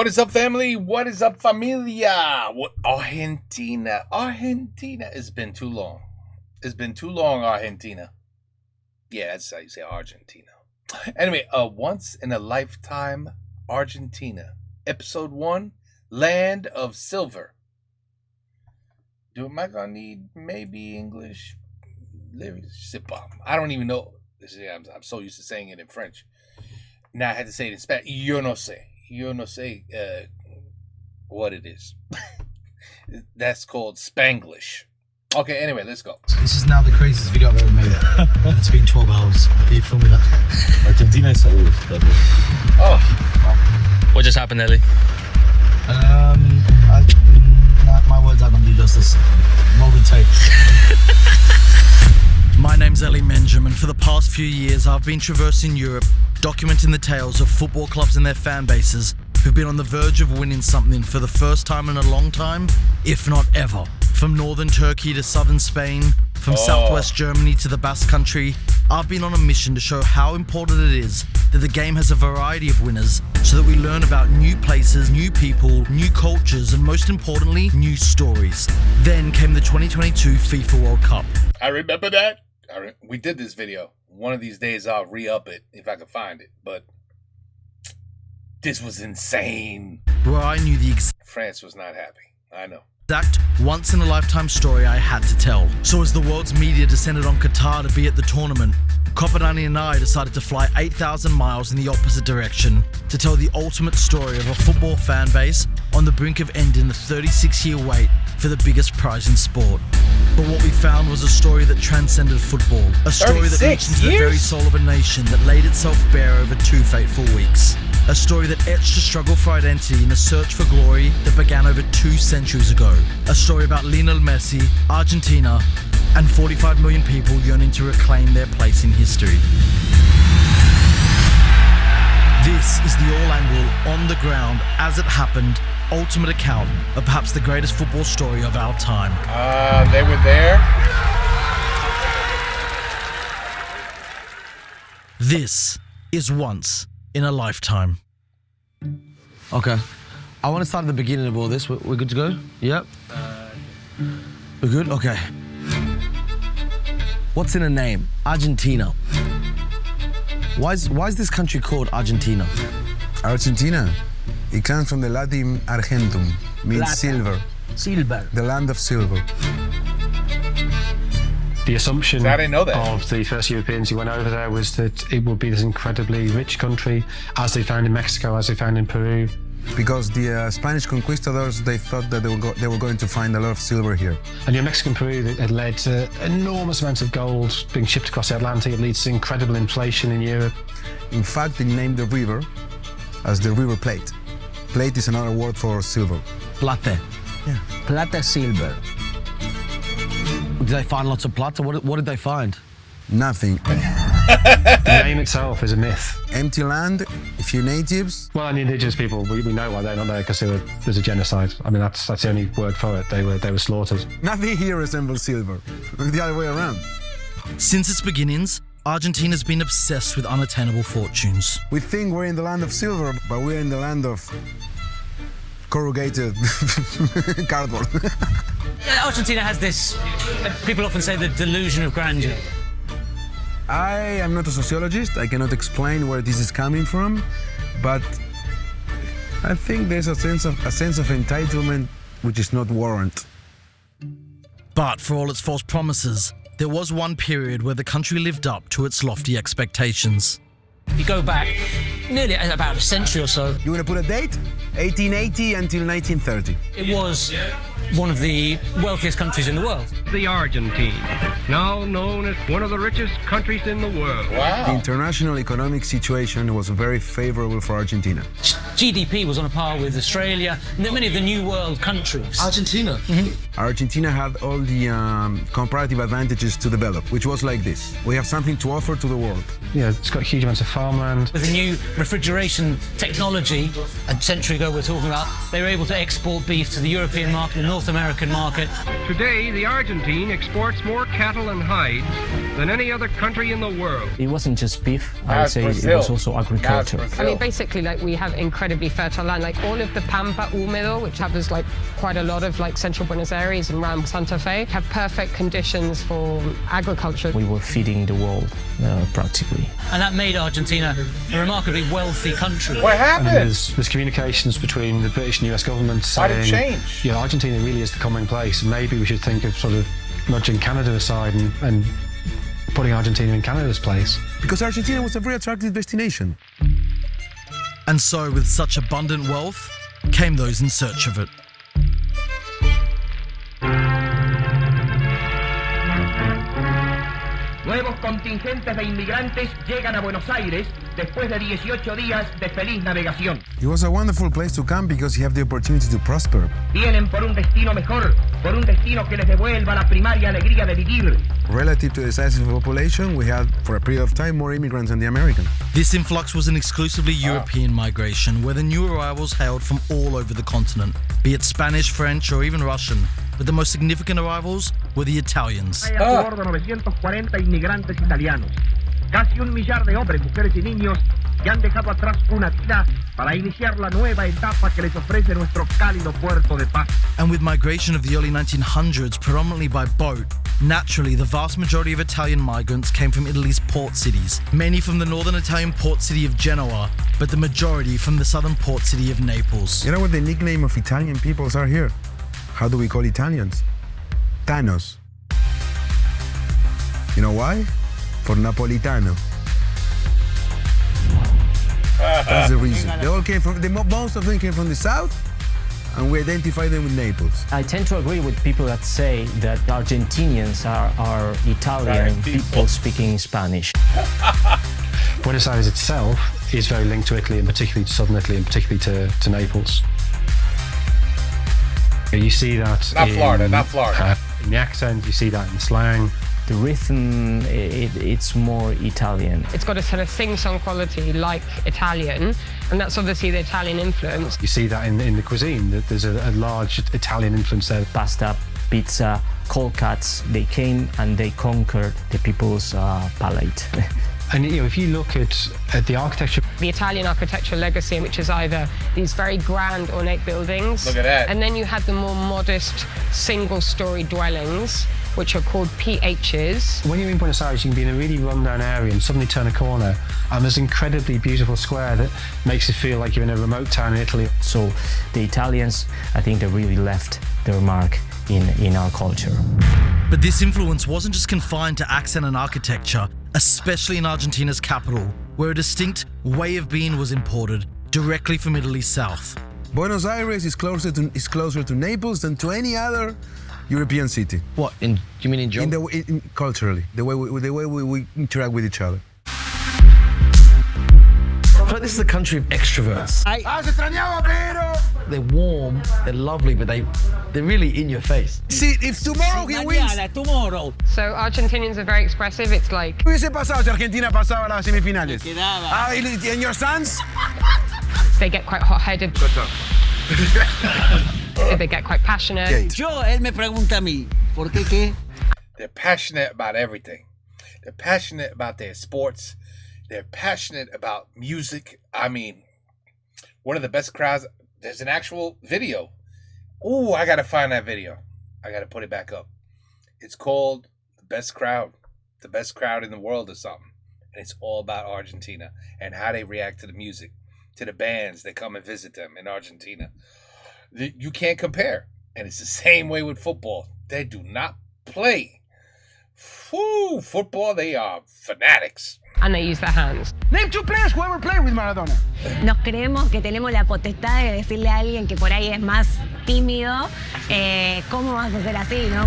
What is up, family? What is up, familia? What Argentina? Argentina. It's been too long. It's been too long, Argentina. Yeah, that's how you say Argentina. Anyway, once in a lifetime, Argentina. Episode 1, Land of Silver. Am I gonna need maybe English lyrics? I don't even know. I'm so used to saying it in French. Now I had to say it in Spanish. Yo no sé what it is. That's called Spanglish. Okay, anyway, let's go. This is now the craziest video I've ever made. It's been 12 hours. Are you filming that? Argentina is always that way. Oh. What just happened, Ellie? My words aren't going to do justice. Roll the tape. My name's Ellie Menjum, and for the past few years I've been traversing Europe, documenting the tales of football clubs and their fan bases who've been on the verge of winning something for the first time in a long time, if not ever. From northern Turkey to southern Spain, from southwest Germany to the Basque Country, I've been on a mission to show how important it is that the game has a variety of winners so that we learn about new places, new people, new cultures, and most importantly, new stories. Then came the 2022 FIFA World Cup. I remember that. We did this video. One of these days I'll re-up it if I can find it. But this was insane. Where I knew the France was not happy. I know. exact once-in-a-lifetime story I had to tell. So as the world's media descended on Qatar to be at the tournament, Kopadani and I decided to fly 8,000 miles in the opposite direction to tell the ultimate story of a football fan base on the brink of ending the 36-year wait for the biggest prize in sport. But what we found was a story that transcended football. A story that reached into the very soul of a nation that laid itself bare over 2 fateful weeks. A story that etched a struggle for identity in a search for glory that began over 2 centuries ago. A story about Lionel Messi, Argentina, and 45 million people yearning to reclaim their place in history. This is the all-angle, on-the-ground, as-it-happened, ultimate account of perhaps the greatest football story of our time. They were there. This is Once in a Lifetime. Okay. I want to start at the beginning of all this. We're good to go? Yep. We're good? Okay. What's in a name? Argentina. Why is this country called Argentina? Argentina. It comes from the Latin argentum, means Plata. silver. Silver. The land of silver. The assumption I didn't know that. of the first Europeans who went over there was that it would be this incredibly rich country, as they found in Mexico, as they found in Peru. Because the Spanish conquistadors, they thought that they were going to find a lot of silver here. And your Mexican Peru that had led to enormous amounts of gold being shipped across the Atlantic. It leads to incredible inflation in Europe. In fact, they named the river as the River Plate. Plate is another word for silver. Plata. Yeah. Plata, silver. Did they find lots of plata? What did they find? Nothing. The name itself is a myth. Empty land, a few natives. Well, and the indigenous people, we know why they're not there, because there's a genocide. I mean, that's the only word for it. They were slaughtered. Nothing here resembles silver. The other way around. Since its beginnings, Argentina's been obsessed with unattainable fortunes. We think we're in the land of silver, but we're in the land of corrugated cardboard. Argentina has this, people often say, the delusion of grandeur. I am not a sociologist. I cannot explain where this is coming from, but I think there's a sense of entitlement which is not warranted. But for all its false promises, there was one period where the country lived up to its lofty expectations. You go back nearly about a century or so. You want to put a date? 1880 until 1930. It was one of the wealthiest countries in the world. The Argentine, now known as one of the richest countries in the world. The Wow. international economic situation was very favorable for Argentina. GDP was on a par with Australia and many of the New World countries. Argentina. Argentina had all the comparative advantages to develop, which was like this. We have something to offer to the world. Yeah, it's got huge amounts of farmland. With a new refrigeration technology, a century ago we're talking about, they were able to export beef to the European market, the North American market. Today, the Argentine exports more cattle and hides than any other country in the world. It wasn't just beef, I would That's say Brazil. it was also agriculture. That's I Brazil. mean, basically, like, we have incredibly fertile land. Like, all of the Pampa Húmedo, which covers, like, quite a lot of, like, central Buenos Aires and around Santa Fe, have perfect conditions for agriculture. We were feeding the world, practically. And that made Argentina a remarkably wealthy country. What And happened? there's communications between the British and US governments Why did it saying, change? you know, Argentina really is the coming place, and maybe we should think of sort of nudging Canada aside and putting Argentina in Canada's place. Because Argentina was a very attractive destination. And so, with such abundant wealth, came those in search of it. Nuevos contingentes de inmigrantes llegan a Buenos Aires después de 18 días de feliz navegación. It was a wonderful place to come because you have the opportunity to prosper. Vienen por un destino mejor, por un destino que les devuelva la primaria alegría de vivir. Relative to the size of the population, we had, for a period of time, more immigrants than the American. This influx was an exclusively European migration, where the new arrivals hailed from all over the continent, be it Spanish, French, or even Russian. But the most significant arrivals were the Italians. Hay a bordo 940 inmigrantes italianos, casi 1 millar de hombres, mujeres y niños que han dejado atrás una vida para iniciar la nueva etapa que les ofrece nuestro cálido puerto de paz. And with migration of the early 1900s, predominantly by boat, naturally the vast majority of Italian migrants came from Italy's port cities, many from the northern Italian port city of Genoa, but the majority from the southern port city of Naples. You know what the nickname of Italian peoples are here? How do we call Italians? Tanos. You know why? For Napolitano. That's the reason. They all came from, most of them came from the south, and we identify them with Naples. I tend to agree with people that say that Argentinians are Italian people speaking Spanish. Buenos Aires itself is very linked to Italy, and particularly to southern Italy, and particularly to Naples. You see that Not Florida. In the accent, you see that in slang. The rhythm, it's more Italian. It's got a sort of sing-song quality like Italian, and that's obviously the Italian influence. You see that in the cuisine, that there's a large Italian influence there. Pasta, pizza, cold cuts, they came and they conquered the people's palate. And you know, if you look at the architecture, The Italian architectural legacy, which is either these very grand, ornate buildings. Look at that. And then you had the more modest, single-story dwellings, which are called PHs. when you're in Buenos Aires, you can be in a really run-down area and suddenly turn a corner, and there's an incredibly beautiful square that makes it feel like you're in a remote town in Italy. So the Italians, I think they really left their mark in our culture. But this influence wasn't just confined to accent and architecture, especially in Argentina's capital, where a distinct way of being was imported directly from Italy's south. Buenos Aires is closer to Naples than to any other European city. What, you mean in geography? Culturally, the way we interact with each other. I feel like this is a country of extroverts. They're warm, they're lovely, but they're really in your face. See, if tomorrow he wins, So Argentinians are very expressive. It's like, ¿qué hubiese pasado si Argentina pasaba a las semifinales? And your sons? they get quite hot-headed. They get quite passionate. Él me pregunta a mí, ¿por qué qué? They're passionate about everything. They're passionate about their sports. They're passionate about music. I mean, one of the best crowds. There's an actual video. Ooh, I gotta find that video. I gotta put it back up. It's called The Best Crowd. The Best Crowd in the World or something. And it's all about Argentina and how they react to the music, to the bands that come and visit them in Argentina. You can't compare. And it's the same way with football. They do not play. Football, they are fanatics. And they use their hands. Name 2 players who ever played with Maradona. Nos creemos que tenemos la potestad de decirle a alguien que por ahí es más tímido, ¿cómo vas a hacer así, no?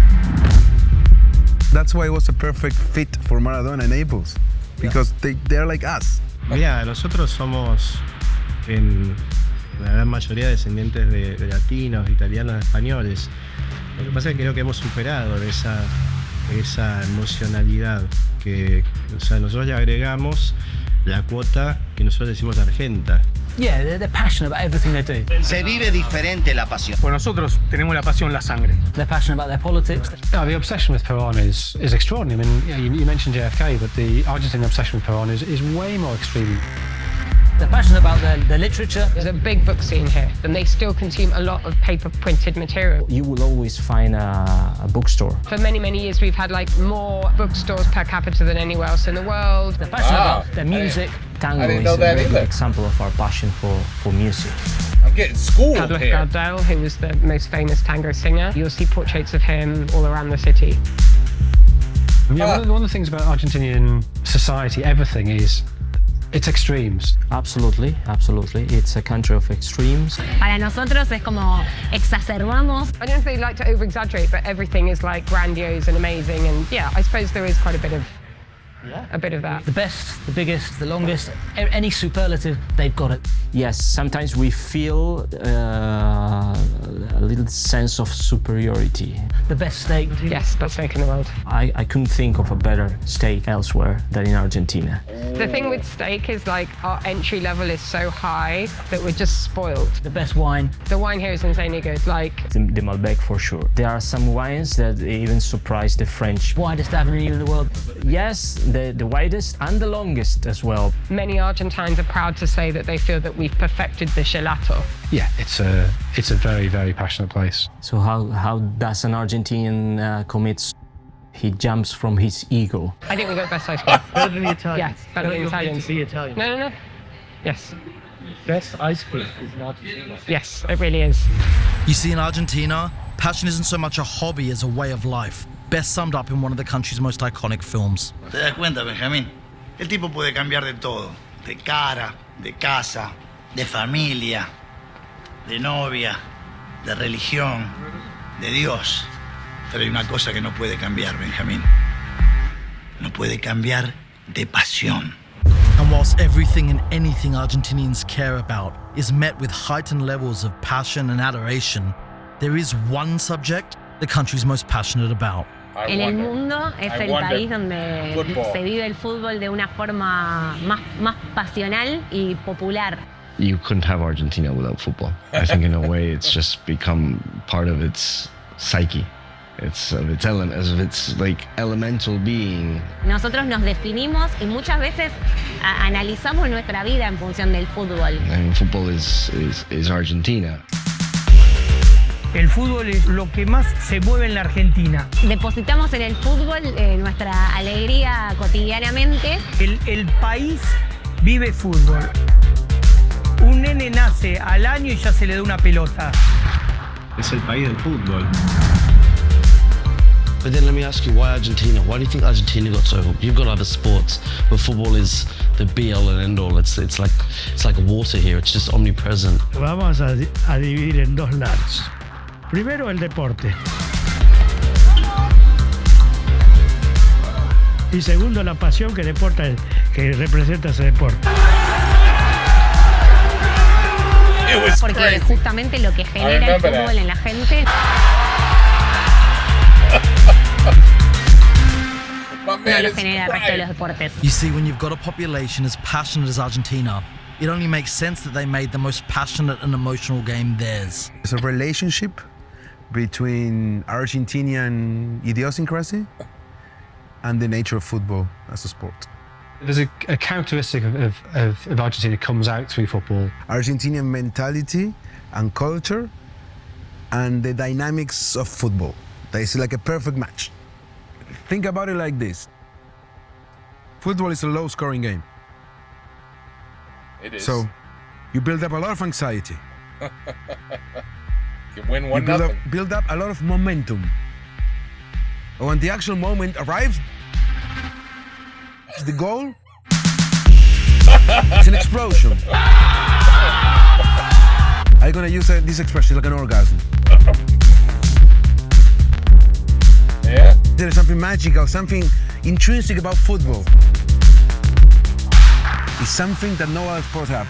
That's why it was a perfect fit for Maradona and Naples, because they're like us. Mira, nosotros somos en la gran mayoría descendientes de latinos, italianos, españoles. Lo que pasa es que creo que hemos superado esa emocionalidad que, o sea, nosotros le agregamos la cuota que nosotros decimos argenta. Yeah, they're passionate about everything they do. Se vive diferente la pasión. Pues nosotros tenemos la pasión en la sangre. They're passionate about their politics. No, the obsession with Perón is extraordinary. I mean, you mentioned JFK, but the Argentine obsession with Perón is way more extreme. They're passionate about their literature. There's a big book scene here, and they still consume a lot of paper printed material. You will always find a bookstore. For many, many years, we've had like more bookstores per capita than anywhere else in the world. They're passionate about their music. Tango is a very good example of our passion for music. I'm getting schooled Carlos here. Gardel, who was the most famous tango singer, you'll see portraits of him all around the city. Yeah, one of the things about Argentinian society, everything is it's extremes. Absolutely, absolutely. It's a country of extremes. Para nosotros es como exacerbamos. I don't know if they like to over-exaggerate, but everything is like grandiose and amazing. And yeah, I suppose there is quite a bit of that. The best, the biggest, the longest, any superlative, they've got it. Yes, sometimes we feel a little sense of superiority. The best steak. Yes, best steak in the world. I couldn't think of a better steak elsewhere than in Argentina. The thing with steak is like our entry level is so high that we're just spoiled. The best wine. The wine here is insanely good. Like The Malbec for sure. There are some wines that even surprise the French. Widest avenue in the world. Yes, the widest and the longest as well. many Argentines are proud to say that they feel that we've perfected the gelato. Yeah, it's a very, very passionate place. So how does an Argentinian commit? He jumps from his ego. I think we got best ice cream. Better than the Italians. Yes, better than the Italians. The Italians. No. Yes. Best ice cream is in Argentina. Yes, it really is. You see, in Argentina, passion isn't so much a hobby as a way of life. Best summed up in one of the country's most iconic films. ¿Te das cuenta, Benjamín? El tipo puede cambiar de todo. De cara, de casa, de familia, de novia, de religión, de Dios. Pero hay una cosa que no puede cambiar, Benjamín. No puede cambiar de pasión. And whilst everything and anything Argentinians care about is met with heightened levels of passion and adoration, there is one subject the country's most passionate about. En el mundo es el país donde se vive el fútbol de una forma más pasional y popular. You couldn't have Argentina without football. I think in a way it's just become part of its psyche. It's of its element, as of its like elemental being. Nosotros nos definimos y muchas veces analizamos nuestra vida en función del fútbol. I mean, football is Argentina. El fútbol es lo que más se mueve en la Argentina. Depositamos en el fútbol nuestra alegría cotidianamente. El país vive fútbol. Un nene nace al año y ya se le da una pelota. Es el país del fútbol. But then let me ask you, why Argentina? Why do you think Argentina got so hooked? You've got other sports, but football is the be-all and end-all. It's like water here. It's just omnipresent. Vamos a dividir en dos lados. Primero, el deporte. Y segundo, la pasión que representa ese deporte. Porque justamente lo que genera el fútbol en la gente. No lo genera el resto de los deportes. You see, when you've got a population as passionate as Argentina, it only makes sense that they made the most passionate and emotional game theirs. It's a relationship between Argentinian idiosyncrasy and the nature of football as a sport. There's a characteristic of Argentina comes out through football. Argentinian mentality and culture and the dynamics of football. It's like a perfect match. Think about it like this. Football is a low-scoring game. It is. So you build up a lot of anxiety. You win 1-0. Build up a lot of momentum. And when the actual moment arrives, the goal, it's an explosion. I'm gonna use this expression like an orgasm. Yeah. There is something magical, something intrinsic about football. It's something that no other sport have.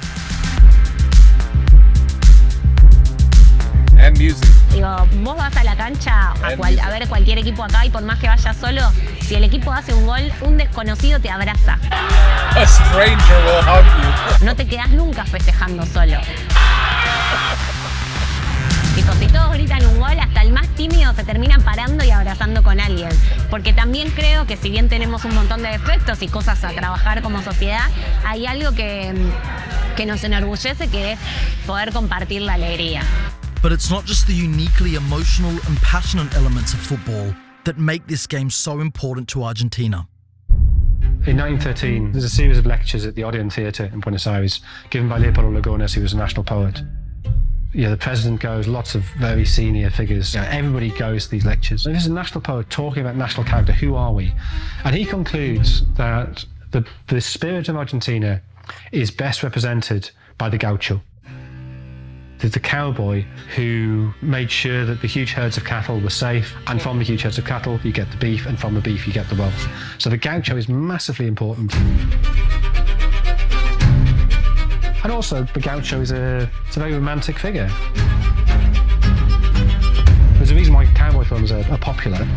And music. Y Digo, vos vas a la cancha a ver cualquier equipo acá y por más que vayas solo, si el equipo hace un gol, un desconocido te abraza. A stranger will hug you. No te quedás nunca festejando solo. Tipo, si todos gritan un gol, hasta el más tímido se terminan parando y abrazando con alguien. Porque también creo que si bien tenemos un montón de defectos y cosas a trabajar como sociedad, hay algo que nos enorgullece, que es poder compartir la alegría. But it's not just the uniquely emotional and passionate elements of football that make this game so important to Argentina. In 1913, there's a series of lectures at the Odeon Theatre in Buenos Aires, given by Leopoldo Lugones, who was a national poet. The president goes, lots of very senior figures. Everybody goes to these lectures. And this is a national poet talking about national character. Who are we? And he concludes that the spirit of Argentina is best represented by the gaucho. The cowboy who made sure that the huge herds of cattle were safe, and from the huge herds of cattle you get the beef, and from the beef you get the wealth. So the gaucho is massively important. And also the gaucho is a very romantic figure. There's a reason why cowboy films are popular.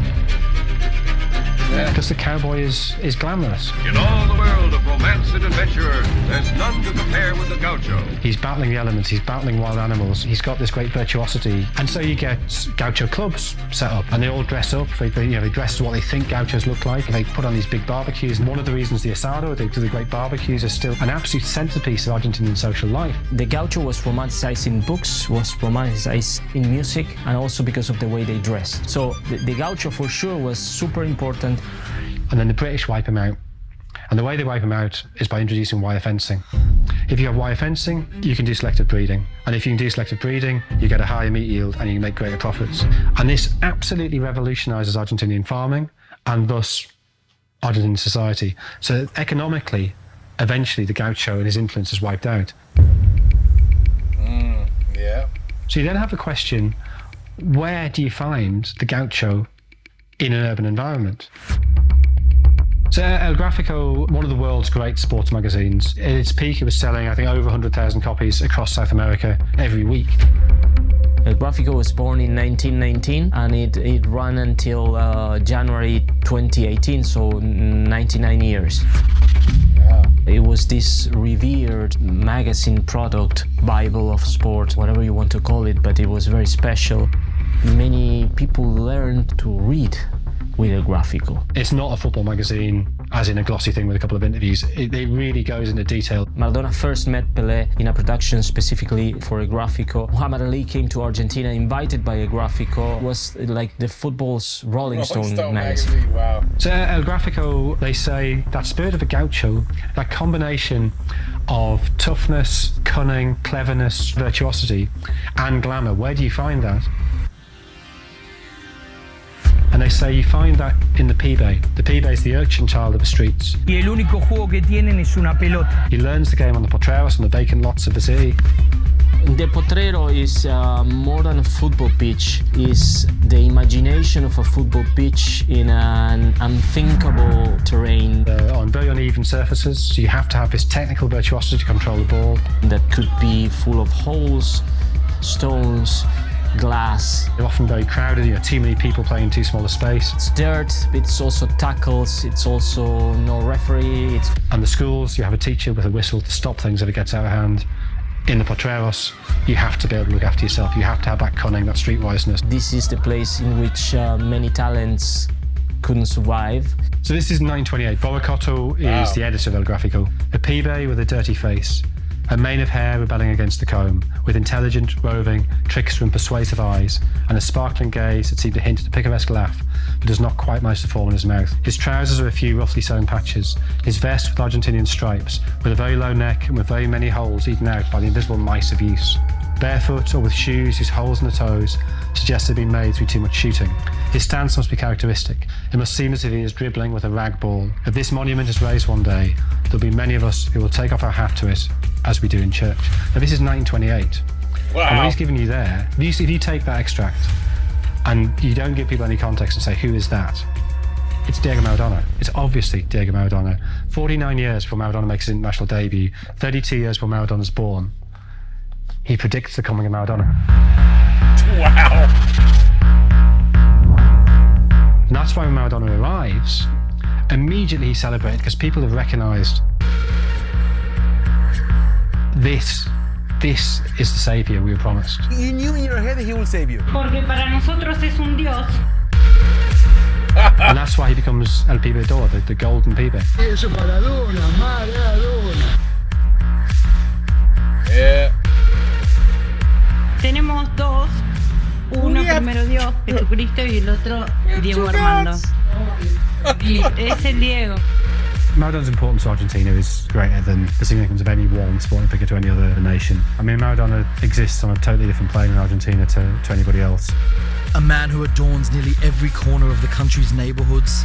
Because the cowboy is glamorous. In all the world of romance and adventure, there's none to compare with the gaucho. He's battling the elements, he's battling wild animals, he's got this great virtuosity. And so you get gaucho clubs set up, and they all dress up, they dress to what they think gauchos look like, they put on these big barbecues. And one of the reasons the asado, they do the great barbecues, is still an absolute centerpiece of Argentinian social life. The gaucho was romanticized in books, was romanticized in music, and also because of the way they dress. So the gaucho for sure was super important. And then the British wipe him out. And the way they wipe him out is by introducing wire fencing. If you have wire fencing, you can do selective breeding. And if you can do selective breeding, you get a higher meat yield and you can make greater profits. And this absolutely revolutionizes Argentinian farming and thus Argentinian society. So economically, eventually the gaucho and his influence is wiped out. Yeah. So you then have the question, where do you find the gaucho in an urban environment? So El Gráfico, one of the world's great sports magazines, at its peak it was selling, I think, over 100,000 copies across South America every week. El Gráfico was born in 1919 and it ran until January 2018, so 99 years. It was this revered magazine product, Bible of sport, whatever you want to call it, but it was very special. Many people learned to read with El Gráfico. It's not a football magazine, as in a glossy thing with a couple of interviews. It really goes into detail. Maradona first met Pelé in a production specifically for El Gráfico. Muhammad Ali came to Argentina invited by El Gráfico. It was like the football's Rolling Stone magazine. Wow. So El Gráfico, they say that spirit of a gaucho, that combination of toughness, cunning, cleverness, virtuosity, and glamour, where do you find that? And they say you find that in the pibe. The pibe is the urchin child of the streets. Y el único juego que tienen es una pelota. He learns the game on the potreros, on the vacant lots of the city. The potrero is more than a football pitch. It's the imagination of a football pitch in an unthinkable terrain. On very uneven surfaces, so you have to have this technical virtuosity to control the ball. That could be full of holes, stones, glass. They're often very crowded, too many people playing too small a space. It's dirt, it's also tackles, it's also no referee. And the schools, you have a teacher with a whistle to stop things if it gets out of hand. In the potreros, you have to be able to look after yourself. You have to have that cunning, that streetwiseness. This is the place in which many talents couldn't survive. So this is 928. Boracoto is the editor of El Gráfico. A pibe with a dirty face. A mane of hair rebelling against the comb, with intelligent, roving, trickster and persuasive eyes, and a sparkling gaze that seemed to hint at a picaresque laugh, but does not quite manage to form in his mouth. His trousers are a few roughly sewn patches, his vest with Argentinian stripes, with a very low neck and with very many holes eaten out by the invisible mice of use. Barefoot or with shoes whose holes in the toes suggest they've been made through too much shooting. His stance must be characteristic. It must seem as if he is dribbling with a rag ball. If this monument is raised one day, there'll be many of us who will take off our hat to it, as we do in church. Now this is 1928. Wow. And what he's giving you there, if you take that extract and you don't give people any context and say, who is that? It's Diego Maradona. It's obviously Diego Maradona. 49 years before Maradona makes his international debut, 32 years before Maradona's born, he predicts the coming of Maradona. Wow. And that's why when Maradona arrives, immediately he celebrated because people have recognised this is the saviour we were promised. You knew in your head that he will save you. Porque para nosotros es un Dios. And that's why he becomes El Pibe d'Or, the golden pibe. Eso Maradona. Yeah. Tenemos dos. Uno primero Dios, Jesucristo, y el otro Diego Armando. Es el Diego. Maradona's importance to Argentina is greater than the significance of any one sporting figure to any other nation. I mean, Maradona exists on a totally different plane in Argentina to anybody else. A man who adorns nearly every corner of the country's neighborhoods.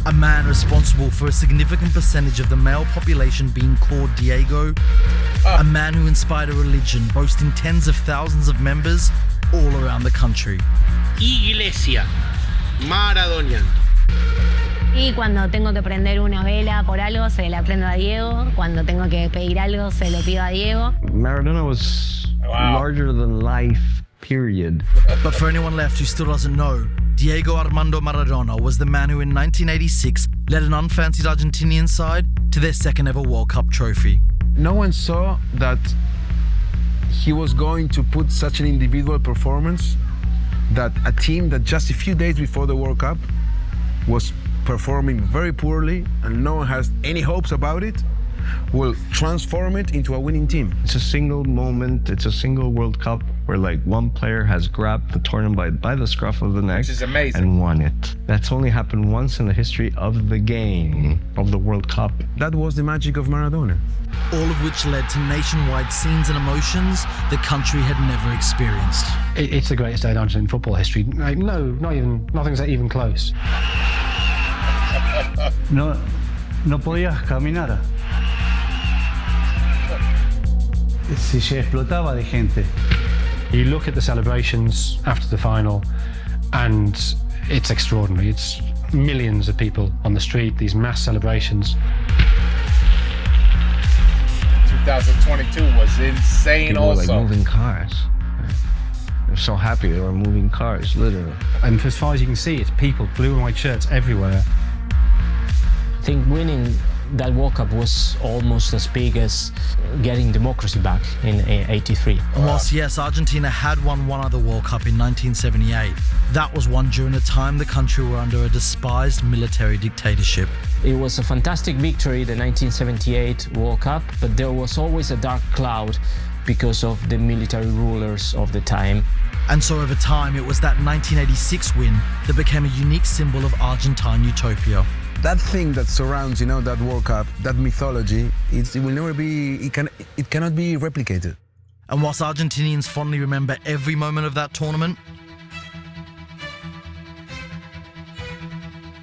A man responsible for a significant percentage of the male population being called Diego. A man who inspired a religion boasting tens of thousands of members all around the country. Iglesia Maradonian. Y cuando tengo que prender una vela por algo, se la prendo a Diego. Cuando tengo que pedir algo, se lo pido a Diego. Maradona was larger than life, period. But for anyone left who still doesn't know, Diego Armando Maradona was the man who in 1986 led an unfancied Argentinian side to their second ever World Cup trophy. No one saw that he was going to put such an individual performance that a team that just a few days before the World Cup was performing very poorly and no one has any hopes about it, will transform it into a winning team. It's a single moment, it's a single World Cup where like one player has grabbed the tournament by the scruff of the neck, which is amazing, and won it. That's only happened once in the history of the game, of the World Cup. That was the magic of Maradona. All of which led to nationwide scenes and emotions the country had never experienced. It's the greatest day in Argentine football history. Like, no, nothing's even close. No podías caminar. Si se explotaba de gente. You look at the celebrations after the final, and it's extraordinary. It's millions of people on the street, these mass celebrations. 2022 was insane. People also, were like moving cars. They're so happy they were moving cars, literally. And as far as you can see, it's people, blue and white shirts everywhere. I think winning that World Cup was almost as big as getting democracy back in '83. And whilst yes, Argentina had won one other World Cup in 1978, that was won during a time the country were under a despised military dictatorship. It was a fantastic victory, the 1978 World Cup, but there was always a dark cloud because of the military rulers of the time. And so over time, it was that 1986 win that became a unique symbol of Argentine utopia. That thing that surrounds, that World Cup, that mythology, it will never be, it cannot be replicated. And whilst Argentinians fondly remember every moment of that tournament,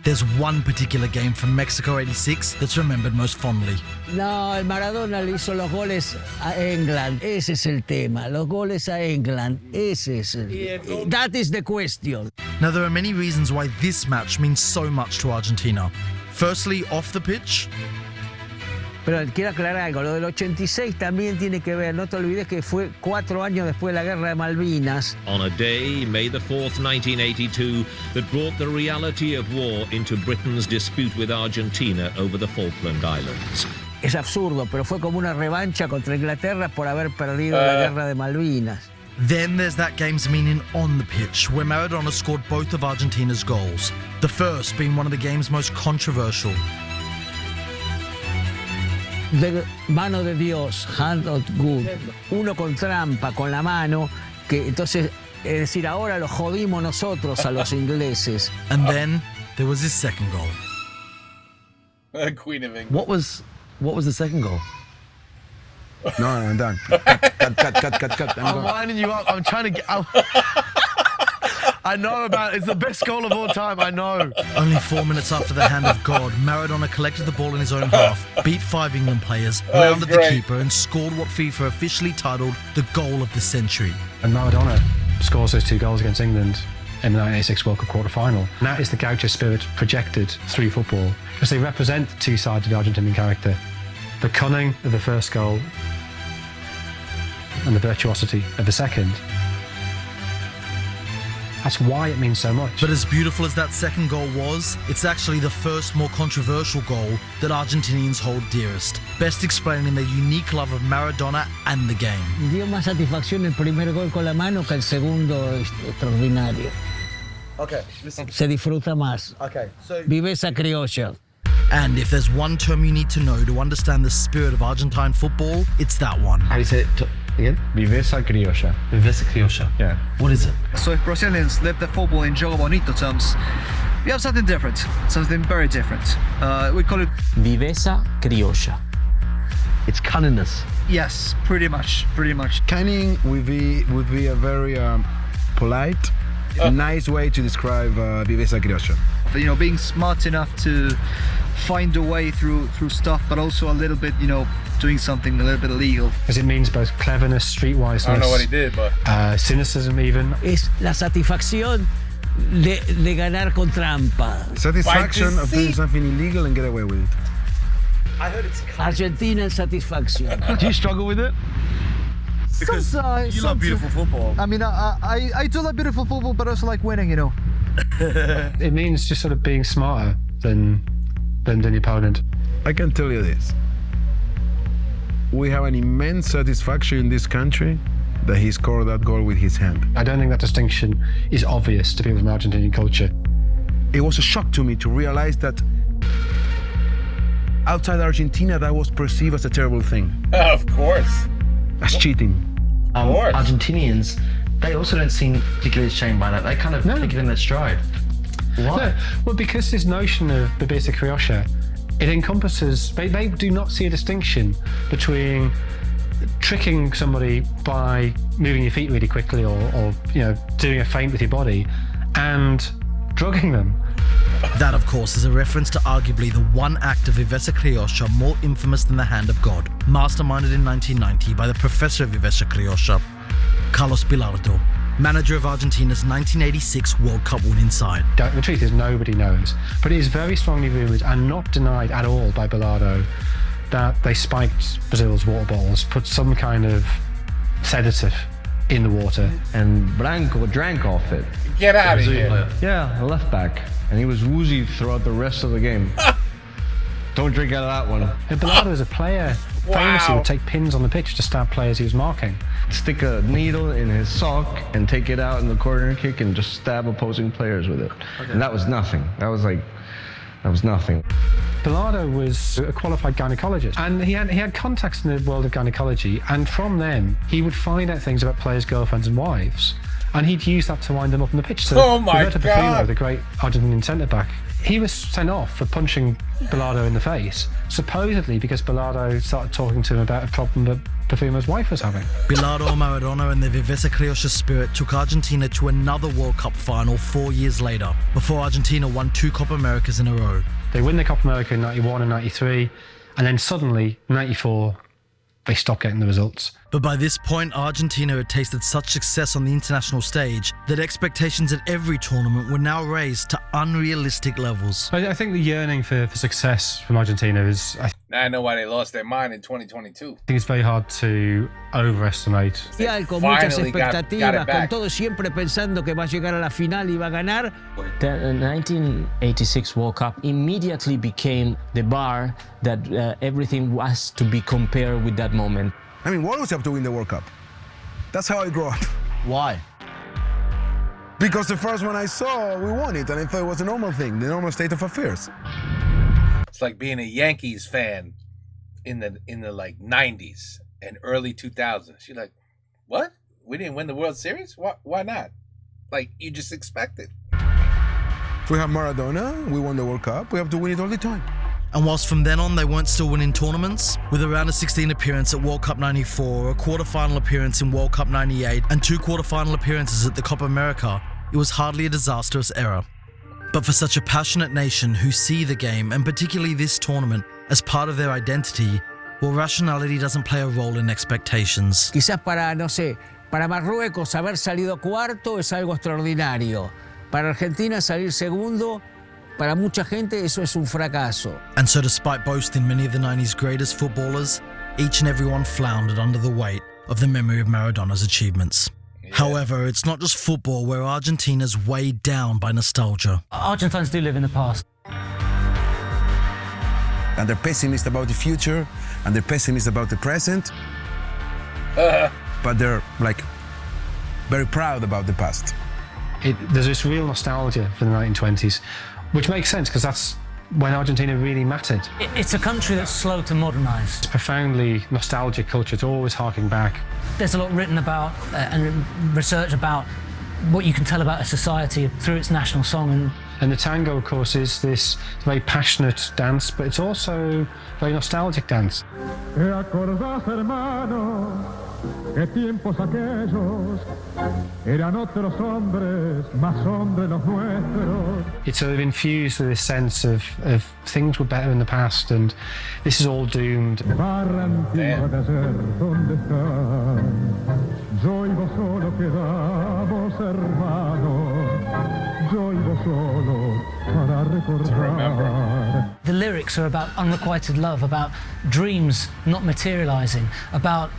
there's one particular game from Mexico '86 that's remembered most fondly. No, el Maradona le hizo los goles a England. Ese es el tema. Los goles a England. That is the question. Now, there are many reasons why this match means so much to Argentina. Firstly, off the pitch. Pero quiero aclarar algo, lo del 86 también tiene que ver, no te olvides que fue 4 años después de la Guerra de Malvinas. On a day, May the 4th, 1982, that brought the reality of war into Britain's dispute with Argentina over the Falkland Islands. Es absurdo, pero fue como una revancha contra Inglaterra por haber perdido la Guerra de Malvinas. Then there's that game's meaning on the pitch, where Maradona scored both of Argentina's goals. The first being one of the game's most controversial. De mano de Dios, hand of good. Uno con trampa, con la mano, que entonces, es decir, ahora lo jodimos nosotros a los ingleses. And then there was his second goal. Queen of England. What was the second goal? No, I'm done. Cut. I'm winding you up. I'm trying to get. I know about it. It's the best goal of all time. I know. Only 4 minutes after the hand of God, Maradona collected the ball in his own half, beat 5 England players, rounded the keeper, and scored what FIFA officially titled the goal of the century. And Maradona scores those 2 goals against England in the 1986 World Cup quarter-final. And that is the gaucho spirit projected through football, because they represent 2 sides of the Argentinian character. The cunning of the first goal and the virtuosity of the second. That's why it means so much. But as beautiful as that second goal was, it's actually the first more controversial goal that Argentinians hold dearest, best explaining their unique love of Maradona and the game. Dio más satisfacción el primer gol con la mano que el segundo extraordinario. Okay, listen. Se disfruta más. Okay, so... Viveza criolla. And if there's one term you need to know to understand the spirit of Argentine football, it's that one. How do you say it again? Viveza criolla. Viveza criolla. Yeah. What is it? So if Brazilians live their football in Jogo Bonito terms, we have something different, something very different. We call it... Viveza criolla. It's cunningness. Yes, pretty much. Cunning would be a very polite, nice way to describe Viveza criolla. You know, being smart enough to find a way through stuff, but also a little bit, you know, doing something a little bit illegal. Because it means both cleverness, streetwiseness. I don't know what he did, but cynicism even. Es la satisfacción de ganar con trampa. Satisfaction of doing something illegal and get away with it. I heard it's Argentina en satisfacción. Do you struggle with it? because you love beautiful football. I mean, I do love beautiful football, but I also like winning, you know. It means just sort of being smarter than the opponent. I can tell you this. We have an immense satisfaction in this country that he scored that goal with his hand. I don't think that distinction is obvious to people from Argentinian culture. It was a shock to me to realize that outside Argentina, that was perceived as a terrible thing. Of course. As cheating. Of course. Argentinians, they also don't seem particularly ashamed by that. They kind of take it in their stride. Why? No. Well, because this notion of Viveza criolla, it encompasses, they do not see a distinction between tricking somebody by moving your feet really quickly or you know, doing a feint with your body and drugging them. That, of course, is a reference to arguably the one act of Viveza criolla more infamous than the Hand of God, masterminded in 1990 by the professor of Viveza criolla, Carlos Bilardo, manager of Argentina's 1986 World Cup winning side. The truth is nobody knows, but it is very strongly rumoured and not denied at all by Bilardo that they spiked Brazil's water bottles, put some kind of sedative in the water. And Branco drank off it. Get out of here. Yeah, a left back. And he was woozy throughout the rest of the game. Don't drink out of that one. And Bilardo as a player famously would take pins on the pitch to stab players he was marking. Stick a needle in his sock and take it out in the corner kick and just stab opposing players with it. Okay. And that was nothing. That was nothing. Bilardo was a qualified gynecologist, and he had contacts in the world of gynecology, and from them he would find out things about players' girlfriends and wives, and he'd use that to wind them up on the pitch. So oh my Roberto God! Perfumo, the great Argentinian centre-back, he was sent off for punching Bilardo in the face, supposedly because Bilardo started talking to him about a problem that Perfumo's wife was having. Bilardo, Maradona and the Viveza criolla spirit took Argentina to another World Cup final 4 years later, before Argentina won 2 Copa Americas in a row. They win the Copa America in 91 and 93, and then suddenly, 94, they stopped getting the results. But by this point, Argentina had tasted such success on the international stage that expectations at every tournament were now raised to unrealistic levels. I think the yearning for success from Argentina is... Now I know why they lost their mind in 2022. I think it's very hard to overestimate. Con muchas expectativas, con todo siempre pensando que va a llegar a la final y va a ganar. The 1986 World Cup immediately became the bar that everything was to be compared with that moment. I mean, we always have to win the World Cup. That's how I grew up. Why? Because the first one I saw, we won it, and I thought it was a normal thing, the normal state of affairs. It's like being a Yankees fan in the like 90s and early 2000s. You're like, what? We didn't win the World Series? Why not? Like, you just expect it. We have Maradona, we won the World Cup, we have to win it all the time. And whilst from then on they weren't still winning tournaments, with a round of 16 appearance at World Cup 94, a quarter-final appearance in World Cup 98, and 2 quarter-final appearances at the Copa America, it was hardly a disastrous era. But for such a passionate nation who see the game, and particularly this tournament, as part of their identity, well, rationality doesn't play a role in expectations. Quizás para, no sé, para Marruecos haber salido cuarto es algo extraordinario. Para Argentina salir segundo, para mucha gente eso es un fracaso. And so despite boasting many of the 90s greatest footballers, each and every one floundered under the weight of the memory of Maradona's achievements. However, it's not just football where Argentina's weighed down by nostalgia. Argentines do live in the past. And they're pessimist about the future, and they're pessimist about the present. But they're like very proud about the past. There's this real nostalgia for the 1920s, which makes sense because that's when Argentina really mattered. It's a country that's slow to modernise. It's profoundly nostalgic culture. It's always harking back. There's a lot written about and research about what you can tell about a society through its national song. And the tango, of course, is this very passionate dance, but it's also a very nostalgic dance. Que tiempos aquellos eran otros hombres, más hombres los nuestros. It's sort of infused with this sense of things were better in the past, and this is all doomed. Barranquilla de ayer, ¿dónde están? Yo y vos solo quedamos hermanos. Yo y vos solo para recordar. The lyrics are about unrequited love, about dreams not materializing, about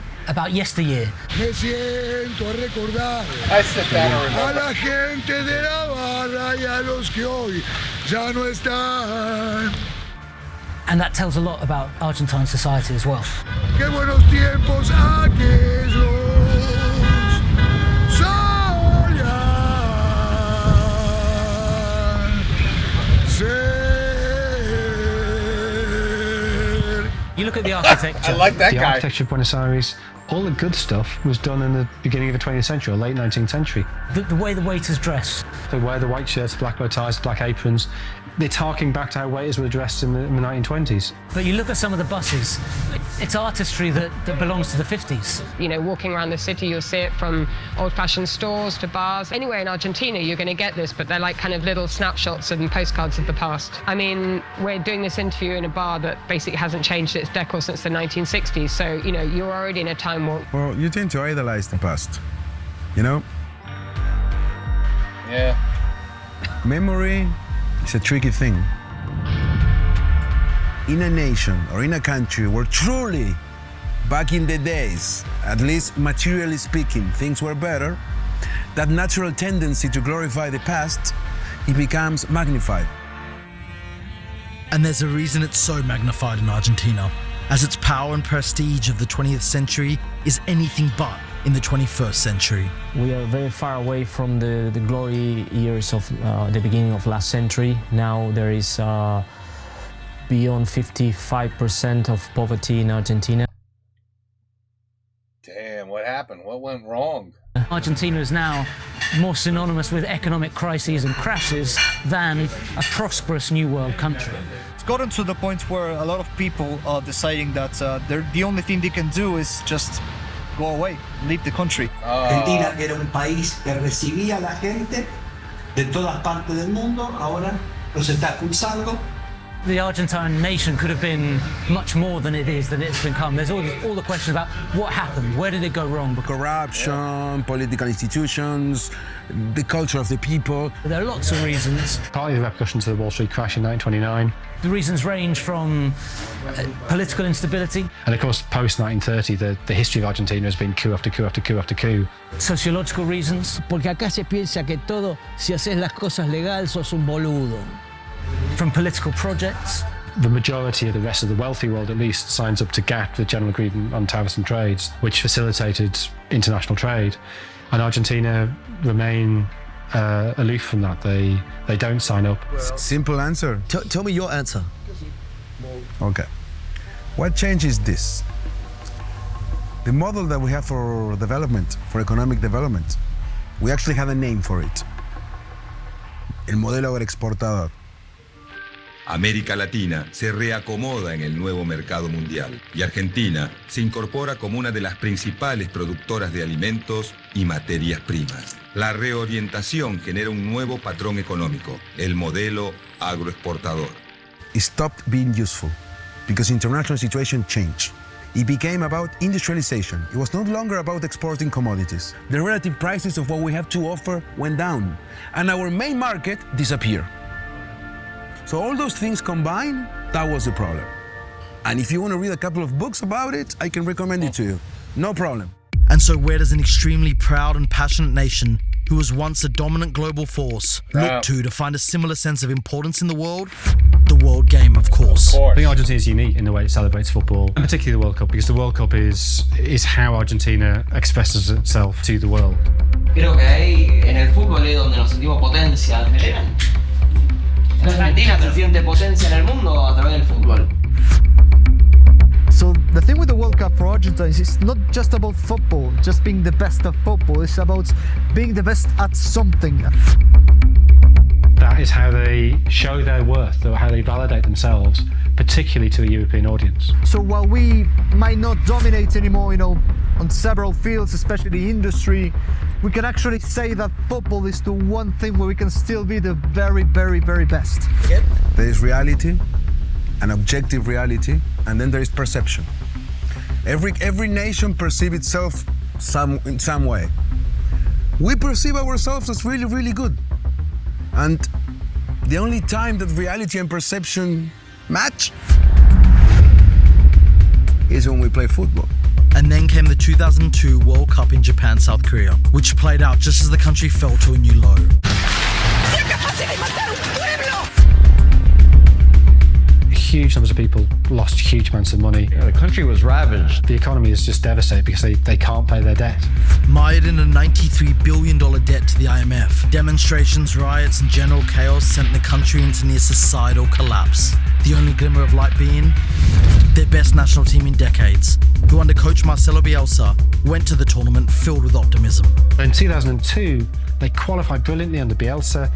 yesteryear. Me siento a recordar a la gente de la barra y a los que hoy ya no están. And that tells a lot about Argentine society as well. Qué buenos tiempos aquellos. You look at the architecture. I like that the guy. Architecture of Buenos Aires, all the good stuff was done in the beginning of the 20th century or late 19th century. The way the waiters dress. They wear the white shirts, black bow ties, black aprons. It's harking back to how waiters were dressed in the 1920s. But you look at some of the buses, it's artistry that belongs to the 50s. You know, walking around the city, you'll see it from old-fashioned stores to bars. Anywhere in Argentina, you're going to get this, but they're like kind of little snapshots and postcards of the past. I mean, we're doing this interview in a bar that basically hasn't changed its decor since the 1960s, so, you know, you're already in a time warp. Well, you tend to idolize the past, you know? Yeah. Memory is a tricky thing. In a nation or in a country where truly, back in the days, at least materially speaking, things were better, that natural tendency to glorify the past, it becomes magnified. And there's a reason it's so magnified in Argentina, as its power and prestige of the 20th century is anything but in the 21st century. We are very far away from the glory years of the beginning of last century. Now there is beyond 55% of poverty in Argentina. Damn, what happened? What went wrong? Argentina is now more synonymous with economic crises and crashes than a prosperous new world country. It's gotten to the point where a lot of people are deciding that the only thing they can do is just go away, leave the country. Argentina, que era un país que recibía a la gente de todas partes del mundo, ahora los está expulsando. The Argentine nation could have been much more than it is, than it's become. There's all the questions about what happened, where did it go wrong? Corruption, political institutions, the culture of the people. There are lots of reasons. Partly the repercussions of the Wall Street crash in 1929. The reasons range from political instability. And of course, post-1930, the history of Argentina has been coup after coup after coup after coup. Sociological reasons. Porque acá se piensa que todo, si haces las cosas legal, sos un boludo. From political projects. The majority of the rest of the wealthy world, at least, signs up to GATT, the General Agreement on Tariffs and Trades, which facilitated international trade. And Argentina remain aloof from that. They don't sign up. Simple answer. Tell me your answer. Okay. What changes this? The model that we have for development, for economic development, we actually have a name for it. El modelo agroexportador. América Latina se reacomoda en el nuevo mercado mundial y Argentina se incorpora como una de las principales productoras de alimentos y materias primas. La reorientación genera un nuevo patrón económico, el modelo agroexportador. It stopped being useful because international situation changed. It became about industrialization. It was no longer about exporting commodities. The relative prices of what we have to offer went down, and our main market disappeared. So all those things combined, that was the problem. And if you want to read a couple of books about it, I can recommend it to you. No problem. And so where does an extremely proud and passionate nation who was once a dominant global force look to find a similar sense of importance in the world? The World Game, of course. I think Argentina is unique in the way it celebrates football, and particularly the World Cup, because the World Cup is how Argentina expresses itself to the world. Creo que ahí en el fútbol es donde nos sentimos potencia en general. La Argentina se siente potencia en el mundo a través del fútbol. So the thing with the World Cup for Argentina is it's not just about football, just being the best at football. It's about being the best at something. That is how they show their worth, or how they validate themselves, particularly to a European audience. So while we might not dominate anymore, on several fields, especially the industry, we can actually say that football is the one thing where we can still be the very, very, very best. There is reality, an objective reality, and then there is perception. Every nation perceives itself in some way. We perceive ourselves as really, really good. And the only time that reality and perception match is when we play football. And then came the 2002 World Cup in Japan, South Korea, which played out just as the country fell to a new low. Huge numbers of people lost huge amounts of money. The country was ravaged. The economy is just devastated because they can't pay their debt. Mired in a $93 billion debt to the IMF, demonstrations, riots, and general chaos sent the country into near societal collapse. The only glimmer of light being their best national team in decades, who under coach Marcelo Bielsa went to the tournament filled with optimism. In 2002, they qualified brilliantly under Bielsa.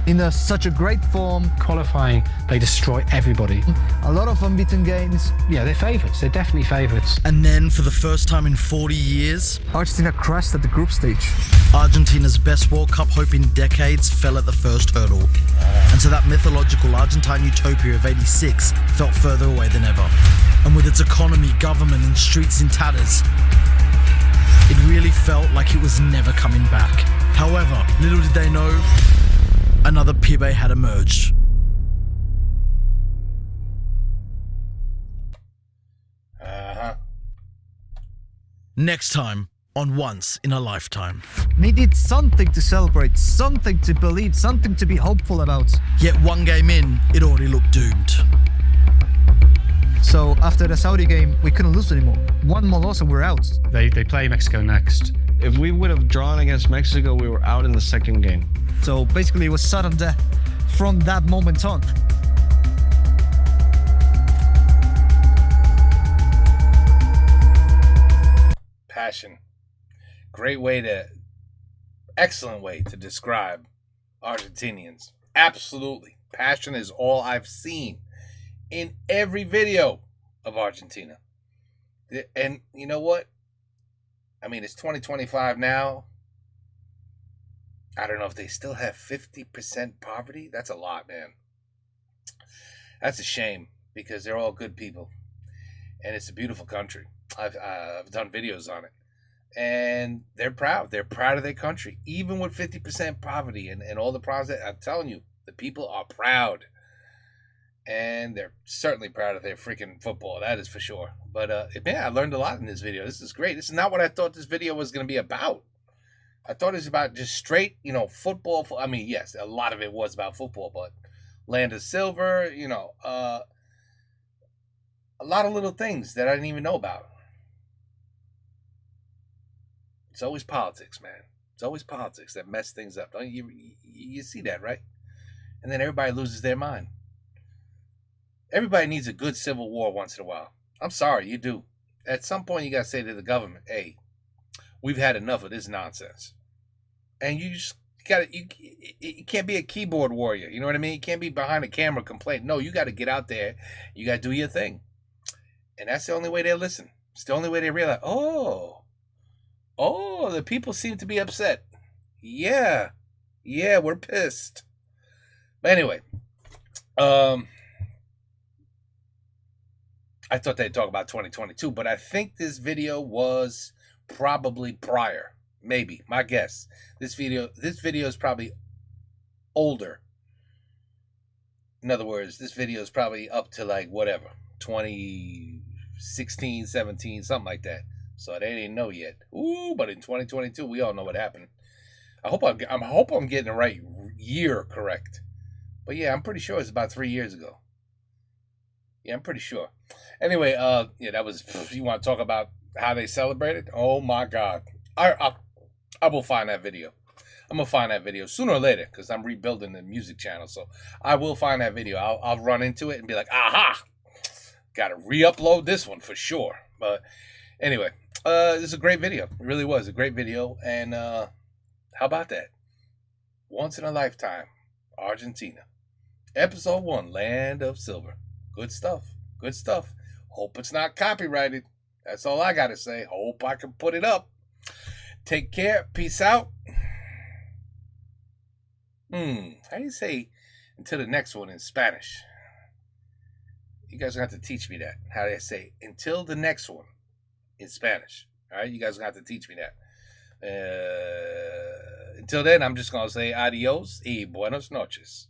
In such a great form. Qualifying, they destroy everybody. A lot of unbeaten games. Yeah, they're favourites. They're definitely favourites. And then, for the first time in 40 years, Argentina crashed at the group stage. Argentina's best World Cup hope in decades fell at the first hurdle. And so that mythological Argentine utopia of '86 felt further away than ever. And with its economy, government, and streets in tatters, it really felt like it was never coming back. However, little did they know, another pibe had emerged. Next time on Once in a Lifetime. Needed something to celebrate, something to believe, something to be hopeful about. Yet one game in, it already looked doomed. So after the Saudi game, we couldn't lose anymore. One more loss and we're out. They play Mexico next. If we would have drawn against Mexico, we were out in the second game. So basically it was sudden death from that moment on. Passion. Excellent way to describe Argentinians. Absolutely. Passion is all I've seen in every video of Argentina. And you know what? I mean, it's 2025 now. I don't know if they still have 50% poverty. That's a lot, man. That's a shame because they're all good people. And it's a beautiful country. I've done videos on it. And they're proud. They're proud of their country. Even with 50% poverty and all the problems that I'm telling you, the people are proud. And they're certainly proud of their freaking football. That is for sure. But, I learned a lot in this video. This is great. This is not what I thought this video was going to be about. I thought it was about just straight, football. I mean, yes, a lot of it was about football, but land of silver, a lot of little things that I didn't even know about. It's always politics, man. It's always politics that mess things up. You see that, right? And then everybody loses their mind. Everybody needs a good civil war once in a while. I'm sorry, you do. At some point, you got to say to the government, hey, we've had enough of this nonsense. And you just got to, you can't be a keyboard warrior. You know what I mean? You can't be behind a camera complaining. No, you got to get out there. You got to do your thing. And that's the only way they listen. It's the only way they realize, oh, the people seem to be upset. Yeah, we're pissed. But anyway, I thought they'd talk about 2022, but I think this video was probably prior. Maybe, my guess. This video is probably older. In other words, this video is probably up to 2016, 17, something like that. So they didn't know yet. Ooh, but in 2022, we all know what happened. I hope I'm getting the right year correct. But yeah, I'm pretty sure it's about 3 years ago. Yeah, I'm pretty sure. Anyway, yeah, that was. You want to talk about how they celebrated? Oh my God, I will find that video. I'm gonna find that video sooner or later because I'm rebuilding the music channel. So I will find that video. I'll run into it and be like, aha, gotta re-upload this one for sure. But anyway, this is a great video. It really was a great video. And how about that? Once in a lifetime, Argentina. Episode 1, Land of Silver. Good stuff. Good stuff. Hope it's not copyrighted. That's all I gotta say. Hope I can put it up. Take care. Peace out. How do you say until the next one in Spanish? You guys are going to have to teach me that. How do I say until the next one in Spanish? All right, you guys are going to have to teach me that. Until then, I'm just going to say adios y buenas noches.